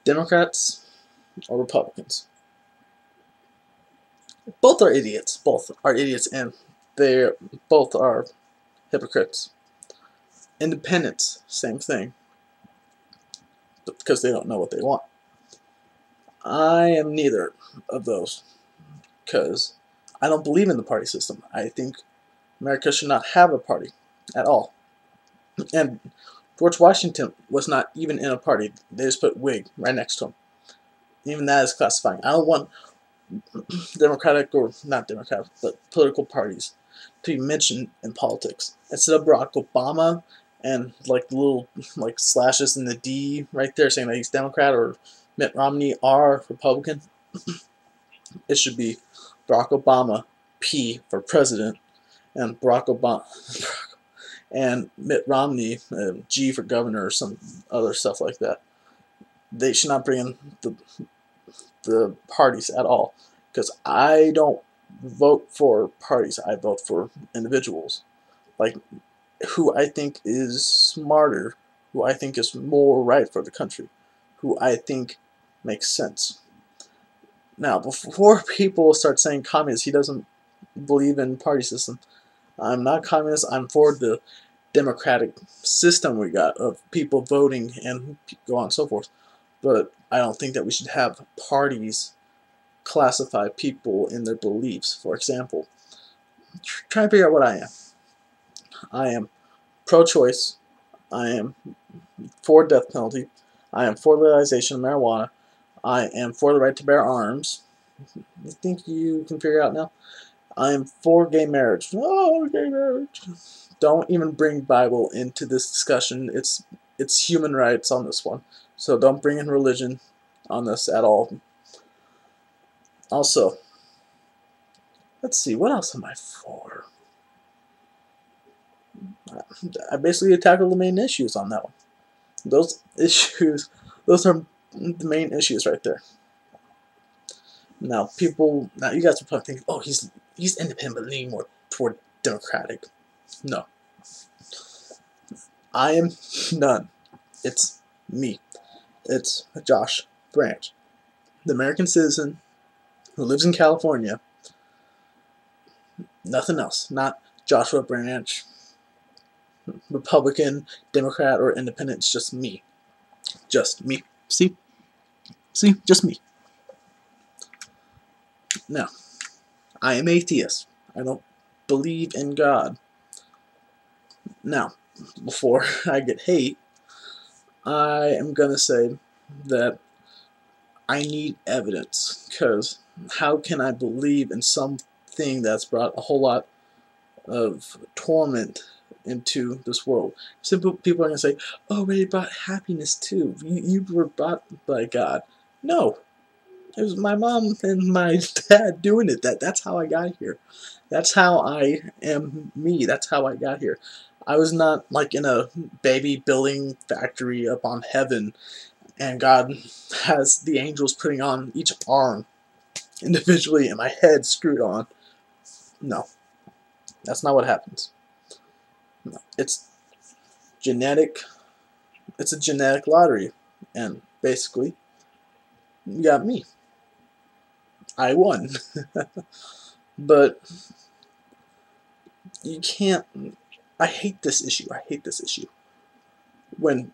Democrats or Republicans. Both are idiots. Both are idiots, and they both are hypocrites. Independents, same thing, because they don't know what they want. I am neither of those, because I don't believe in the party system. I think America should not have a party at all. And George Washington was not even in a party. They just put Whig right next to him. Even that is classifying. I don't want Democratic, or not Democratic, but political parties to be mentioned in politics. Instead of Barack Obama and like little like slashes in the D right there saying that he's Democrat, or Mitt Romney R Republican, it should be Barack Obama P for president, and Barack Obama and Mitt Romney G for governor, or some other stuff like that. They should not bring in the parties at all, because I don't vote for parties. I vote for individuals, like who I think is smarter, who I think is more right for the country, who I think makes sense. Now, before people start saying communist, he doesn't believe in party system. I'm not communist. I'm for the democratic system we got of people voting and go on and so forth. But I don't think that we should have parties classify people in their beliefs. For example, try and figure out what I am. I am pro-choice. I am for death penalty. I am for legalization of marijuana. I am for the right to bear arms. You think you can figure it out now? I am for gay marriage. Oh, gay marriage. Don't even bring Bible into this discussion. It's human rights on this one. So don't bring in religion on this at all. Also, let's see, what else am I for? I basically tackled the main issues on that one. Those issues, those are the main issues right there. Now, you guys are probably thinking, oh, he's independent but leaning more toward democratic. No. I am none. It's me. It's Josh Branch, the American citizen who lives in California. Nothing else. Not Joshua Branch, Republican, Democrat, or Independent. It's just me. Just me. See? See? Just me. Now, I am atheist. I don't believe in God. Now, before I get hate, I am going to say that I need evidence, because how can I believe in something that's brought a whole lot of torment into this world? Simple people are going to say, oh, but it brought happiness too. You were brought by God. No. It was my mom and my dad doing it. That's how I got here. That's how I am me. That's how I got here. I was not like in a baby building factory up on heaven, and God has the angels putting on each arm individually and my head screwed on. No. That's not what happens. No. It's genetic. It's a genetic lottery. And basically, you got me. I won. But you can't. I hate this issue. I hate this issue. When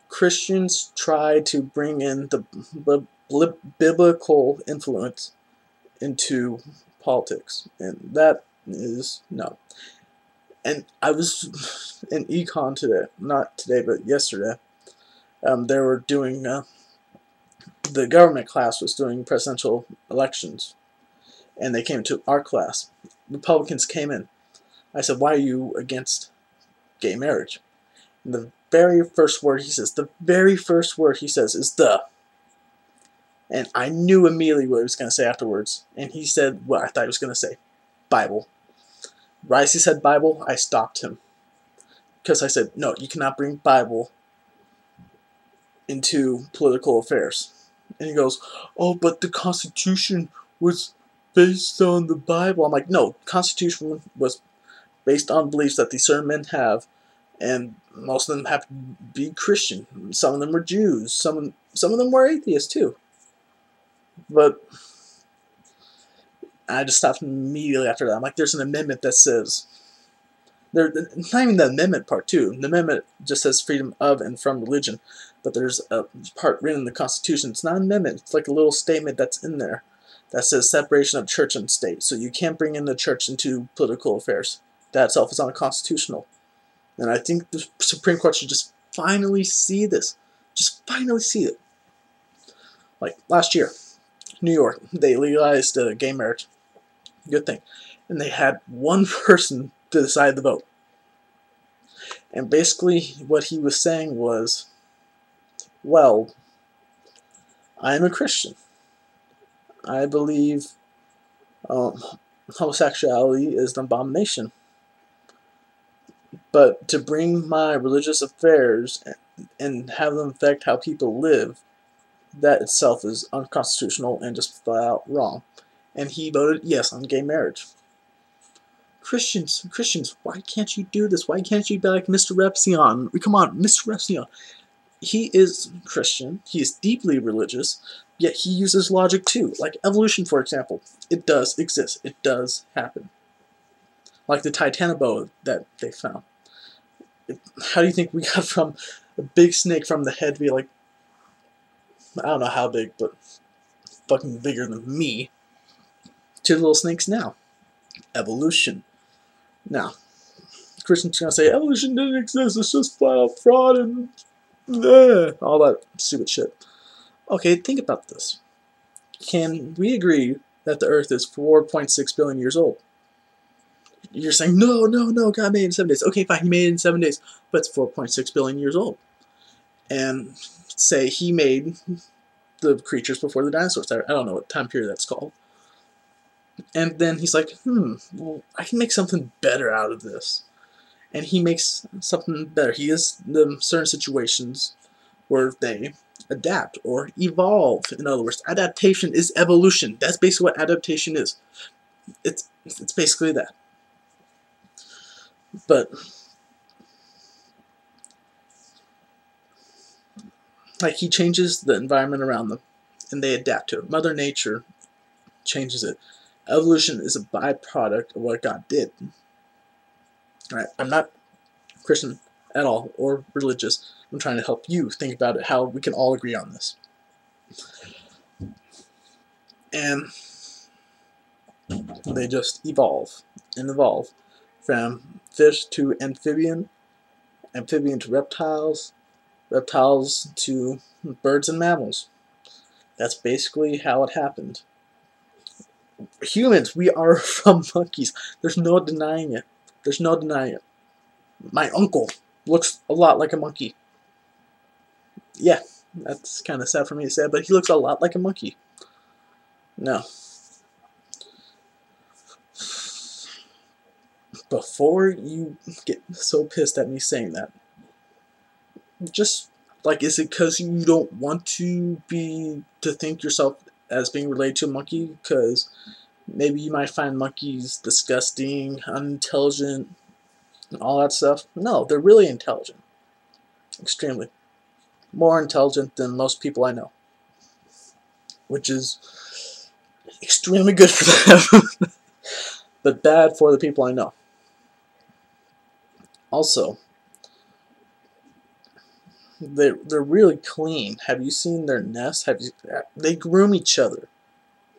Christians try to bring in the biblical influence into politics, and that is no. And I was in econ today, not today, but yesterday. They were doing. The government class was doing presidential elections, and they came to our class. Republicans came in. I said, why are you against gay marriage? And the very first word he says, is the. And I knew immediately what he was going to say afterwards. And he said what I thought he was going to say. Bible. Right as he said Bible, I stopped him. Because I said, no, you cannot bring Bible into political affairs. And he goes, oh, but the Constitution was based on the Bible. I'm like, no, Constitution was based on beliefs that these certain men have, and most of them have to be Christian. Some of them were Jews. some of them were atheists too. But I just stopped immediately after that. I'm like, there's an amendment that says, not even the amendment part too. The amendment just says freedom of and from religion, but there's a part written in the Constitution. It's not an amendment. It's like a little statement that's in there that says separation of church and state. So you can't bring in the church into political affairs. That itself is unconstitutional. And I think the Supreme Court should just finally see this. Just finally see it. Like last year, New York, they legalized gay marriage. Good thing. And they had one person to decide the vote. And basically what he was saying was, well, I am a Christian. I believe homosexuality is an abomination. But to bring my religious affairs and have them affect how people live, that itself is unconstitutional and just flat out wrong. And he voted yes on gay marriage. Christians, why can't you do this? Why can't you be like Mr. Repzion? Come on, Mr. Repzion. He is Christian. He is deeply religious, yet he uses logic too. Like evolution, for example. It does exist. It does happen. Like the Titanoboa that they found. How do you think we got from a big snake from the head to be like, I don't know how big, but fucking bigger than me, to the little snakes now? Evolution. Now, Christians are going to say, evolution didn't exist, it's just flat out fraud and all that stupid shit. Okay, think about this. Can we agree that the Earth is 4.6 billion years old? You're saying, no, God made it in 7 days. Okay, fine, he made it in 7 days, but it's 4.6 billion years old. And say he made the creatures before the dinosaurs. I don't know what time period that's called. And then he's like, well, I can make something better out of this. And he makes something better. He has the certain situations where they adapt or evolve. In other words, adaptation is evolution. That's basically what adaptation is. It's basically that. But like he changes the environment around them and they adapt to it. Mother Nature changes it. Evolution is a byproduct of what God did. Alright, I'm not Christian at all or religious. I'm trying to help you think about it, how we can all agree on this. And they just evolve and evolve from fish to amphibian, amphibian to reptiles, reptiles to birds and mammals. That's basically how it happened. Humans, we are from monkeys. There's no denying it. There's no denying it. My uncle looks a lot like a monkey. Yeah, that's kind of sad for me to say, but he looks a lot like a monkey. No. Before you get so pissed at me saying that, just, like, is it because you don't want to think yourself as being related to a monkey? Because maybe you might find monkeys disgusting, unintelligent, and all that stuff. No, they're really intelligent. Extremely. More intelligent than most people I know. Which is extremely good for them. But bad for the people I know. Also, they're really clean. Have you seen their nests? They groom each other.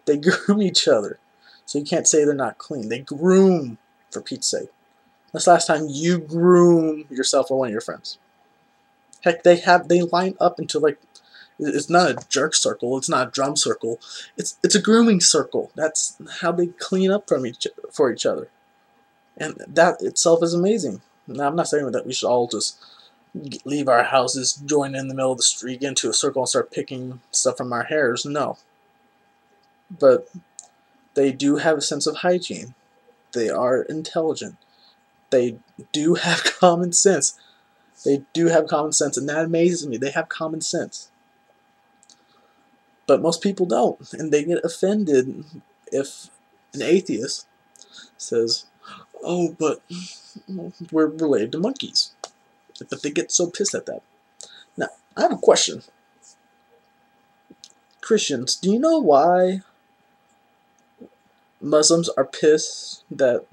They groom each other. So you can't say they're not clean. They groom, for Pete's sake. When's the last time you groom yourself or one of your friends? Heck, they line up into, like, it's not a jerk circle, it's not a drum circle. It's a grooming circle. That's how they clean up for each other. And that itself is amazing. Now, I'm not saying that we should all just leave our houses, join in the middle of the street, get into a circle and start picking stuff from our hairs. No. But they do have a sense of hygiene. They are intelligent. They do have common sense. They do have common sense, and that amazes me. They have common sense. But most people don't, and they get offended if an atheist says, oh, but we're related to monkeys. But they get so pissed at that. Now, I have a question. Christians, do you know why Muslims are pissed that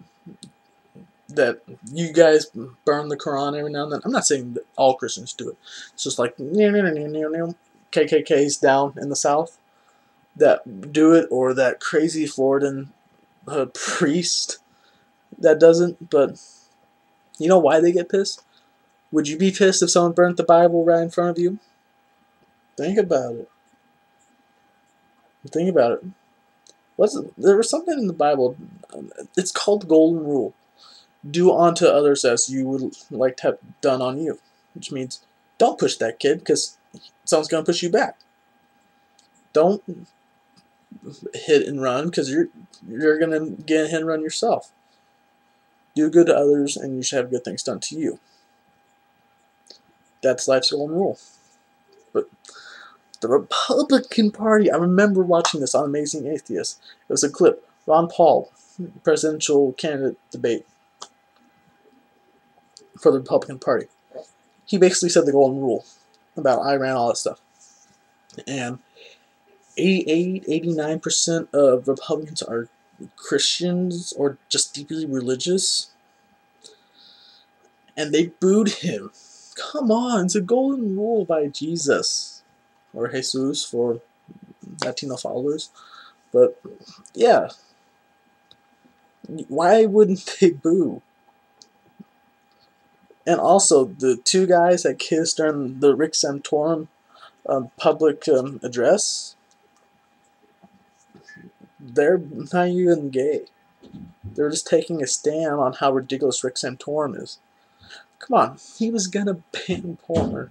you guys burn the Quran every now and then? I'm not saying that all Christians do it. It's just like KKK's down in the South that do it, or that crazy Floridan priest that doesn't. But you know why they get pissed? Would you be pissed if someone burnt the Bible right in front of you? Think about it. Think about it. There was something in the Bible. It's called the Golden Rule. Do unto others as you would like to have done on you. Which means don't push that kid, because someone's going to push you back. Don't hit and run, because you're going to get a hit and run yourself. Do good to others, and you should have good things done to you. That's life's golden rule. But the Republican Party, I remember watching this on Amazing Atheist. It was a clip. Ron Paul, presidential candidate debate for the Republican Party. He basically said the golden rule about Iran, all that stuff. And 88, 89% of Republicans are Christians or just deeply religious. And they booed him. Come on, it's a golden rule by Jesus. Or Jesus for Latino followers. But, yeah. Why wouldn't they boo? And also, the two guys that kissed during the Rick Santorum public address, they're not even gay. They're just taking a stand on how ridiculous Rick Santorum is. Come on, he was gonna ban porn.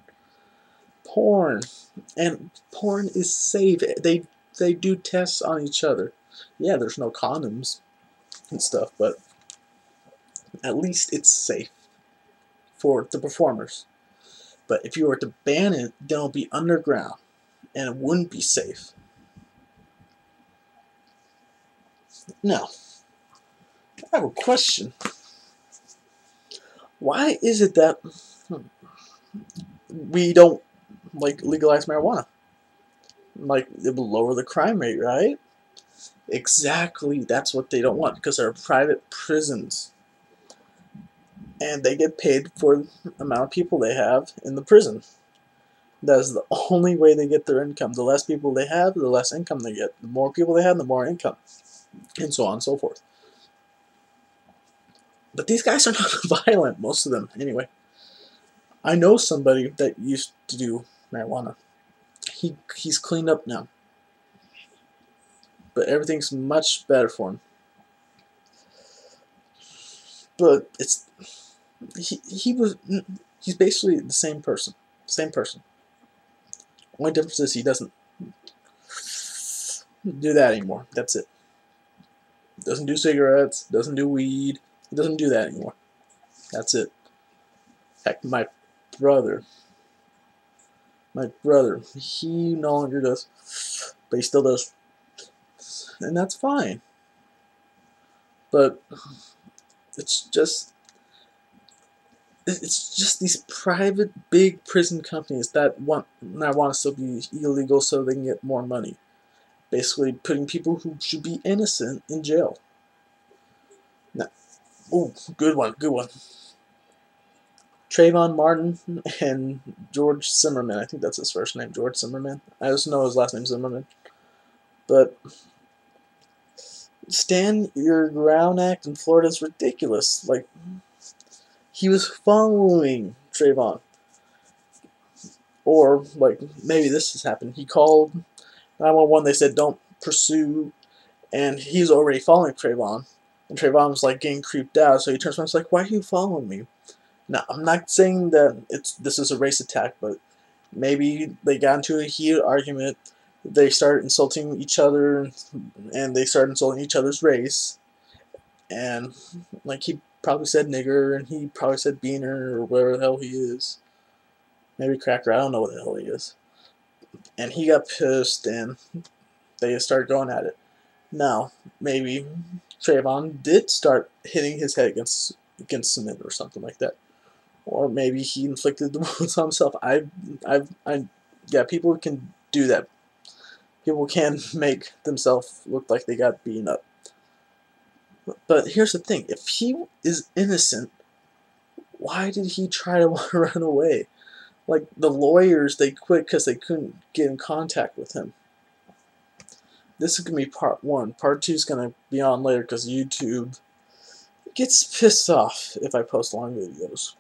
And porn is safe. They do tests on each other. Yeah, there's no condoms and stuff, but at least it's safe for the performers. But if you were to ban it, then it'll be underground, and it wouldn't be safe. Now, I have a question. Why is it that we don't legalize marijuana? It will lower the crime rate, right? Exactly, that's what they don't want, because they're private prisons. And they get paid for the amount of people they have in the prison. That is the only way they get their income. The less people they have, the less income they get. The more people they have, the more income. And so on and so forth. But these guys are not violent, most of them, anyway. I know somebody that used to do marijuana. He's cleaned up now. But everything's much better for him. But he's basically the same person. Same person. Only difference is he doesn't do that anymore. That's it. Doesn't do cigarettes, doesn't do weed, he doesn't do that anymore. That's it. Heck, my brother, he no longer does, but he still does. And that's fine. But it's just these private big prison companies that want marijuana to still be illegal so they can get more money. Basically putting people who should be innocent in jail. Now, oh, good one. Trayvon Martin and George Zimmerman. I think that's his first name, George Zimmerman. I just know his last name Zimmerman. But Stand Your Ground Act in Florida is ridiculous. He was following Trayvon. Or, maybe this has happened. He called 911, they said don't pursue, and he's already following Trayvon. And Trayvon was getting creeped out, so he turns around and is why are you following me? Now, I'm not saying that this is a race attack, but maybe they got into a heated argument, they started insulting each other, and they started insulting each other's race, and he probably said nigger, and he probably said beaner, or whatever the hell he is. Maybe cracker, I don't know what the hell he is. And he got pissed, and they started going at it. Now, maybe Trayvon did start hitting his head against cement or something like that. Or maybe he inflicted the wounds on himself. Yeah, people can do that. people can make themselves look like they got beaten up. But here's the thing, if he is innocent, why did he try to run away? Like, the lawyers, they quit because they couldn't get in contact with him. This is going to be part 1. Part 2 is going to be on later because YouTube gets pissed off if I post long videos.